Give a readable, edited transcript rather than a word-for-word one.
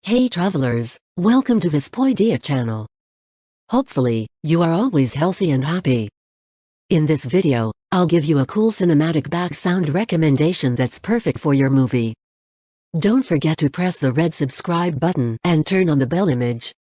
Hey travelers, welcome to this Poidia channel. Hopefully, you are always healthy and happy. In this video, I'll give you a cool cinematic back sound recommendation that's perfect for your movie. Don't forget to press the red subscribe button and turn on the bell image.